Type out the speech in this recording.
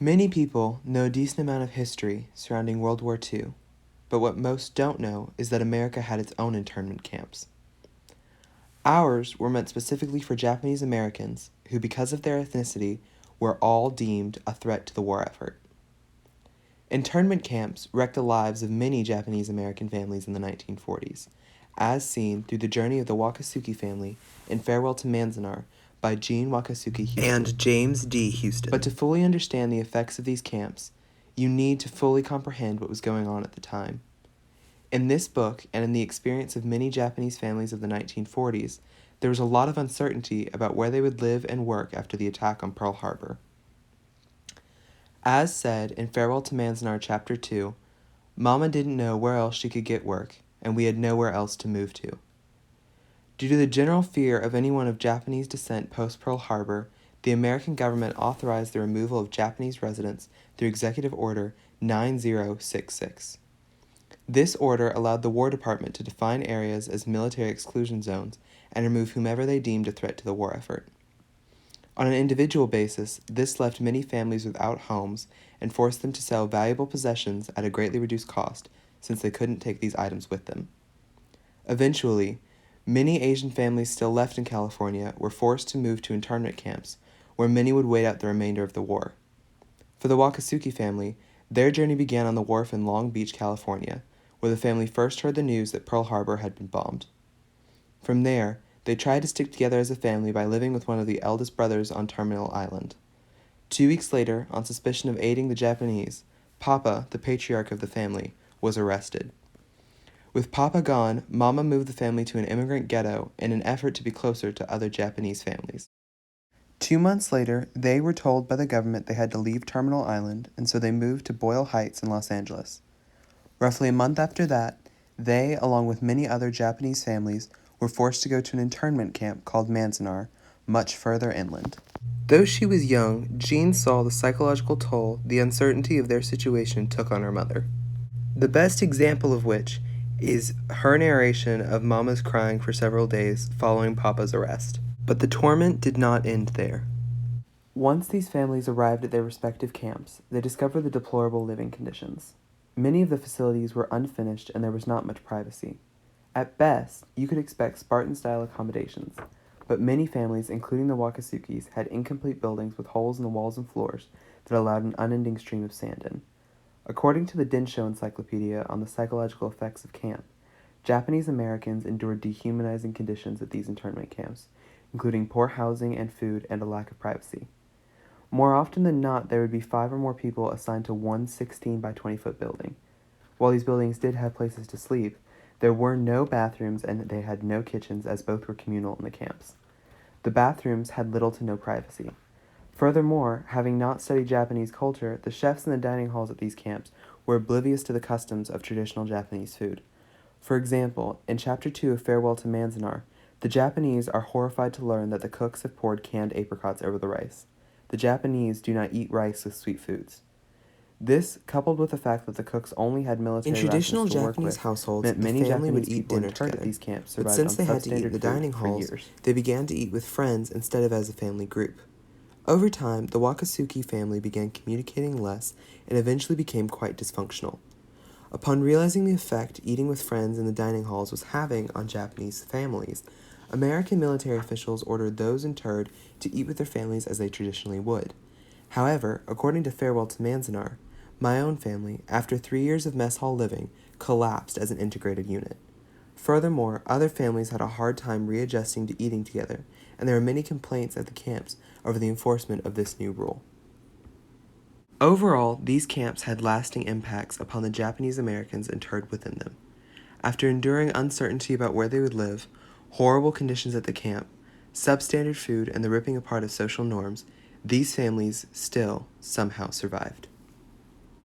Many people know a decent amount of history surrounding World War II, but what most don't know is that America had its own internment camps. Ours were meant specifically for Japanese Americans who, because of their ethnicity, were all deemed a threat to the war effort. Internment camps wrecked the lives of many Japanese American families in the 1940s, as seen through the journey of the Wakasugi family in Farewell to Manzanar by Jean Wakasugi Houston and James D. Houston. But to fully understand the effects of these camps, you need to fully comprehend what was going on at the time. In this book, and in the experience of many Japanese families of the 1940s, there was a lot of uncertainty about where they would live and work after the attack on Pearl Harbor. As said in Farewell to Manzanar Chapter 2, Mama didn't know where else she could get work, and we had nowhere else to move to. Due to the general fear of anyone of Japanese descent post-Pearl Harbor, the American government authorized the removal of Japanese residents through Executive Order 9066. This order allowed the War Department to define areas as military exclusion zones and remove whomever they deemed a threat to the war effort. On an individual basis, this left many families without homes and forced them to sell valuable possessions at a greatly reduced cost since they couldn't take these items with them. Eventually, many Asian families still left in California were forced to move to internment camps, where many would wait out the remainder of the war. For the Wakasugi family, their journey began on the wharf in Long Beach, California, where the family first heard the news that Pearl Harbor had been bombed. From there, they tried to stick together as a family by living with one of the eldest brothers on Terminal Island. 2 weeks later, on suspicion of aiding the Japanese, Papa, the patriarch of the family, was arrested. With Papa gone, Mama moved the family to an immigrant ghetto in an effort to be closer to other Japanese families. 2 months later, they were told by the government they had to leave Terminal Island, and so they moved to Boyle Heights in Los Angeles. Roughly a month after that, they, along with many other Japanese families, were forced to go to an internment camp called Manzanar, much further inland. Though she was young, Jean saw the psychological toll the uncertainty of their situation took on her mother. The best example of which is her narration of Mama's crying for several days following Papa's arrest. But the torment did not end there. Once these families arrived at their respective camps, they discovered the deplorable living conditions. Many of the facilities were unfinished and there was not much privacy. At best, you could expect Spartan-style accommodations, but many families, including the Wakasukis, had incomplete buildings with holes in the walls and floors that allowed an unending stream of sand in. According to the Densho Encyclopedia on the psychological effects of camp, Japanese Americans endured dehumanizing conditions at these internment camps, including poor housing and food and a lack of privacy. More often than not, there would be 5 or more people assigned to one 16 by 20-foot building. While these buildings did have places to sleep, there were no bathrooms and they had no kitchens, as both were communal in the camps. The bathrooms had little to no privacy. Furthermore, having not studied Japanese culture, the chefs in the dining halls at these camps were oblivious to the customs of traditional Japanese food. For example, in Chapter 2 of Farewell to Manzanar, the Japanese are horrified to learn that the cooks have poured canned apricots over the rice. The Japanese do not eat rice with sweet foods. This, coupled with the fact that the cooks only had military In traditional rations to work Japanese with, households, meant the many family would Japanese eat people dinner interned at together. these camps But survived since on they had to eat in substandard the food dining for halls, years. they began to eat with friends instead of as a family group. Over time, the Wakasugi family began communicating less and eventually became quite dysfunctional. Upon realizing the effect eating with friends in the dining halls was having on Japanese families, American military officials ordered those interred to eat with their families as they traditionally would. However, according to Farewell to Manzanar, my own family, after 3 years of mess hall living, collapsed as an integrated unit. Furthermore, other families had a hard time readjusting to eating together, and there were many complaints at the camps over the enforcement of this new rule. Overall, these camps had lasting impacts upon the Japanese Americans interred within them. After enduring uncertainty about where they would live, horrible conditions at the camp, substandard food, and the ripping apart of social norms, these families still somehow survived.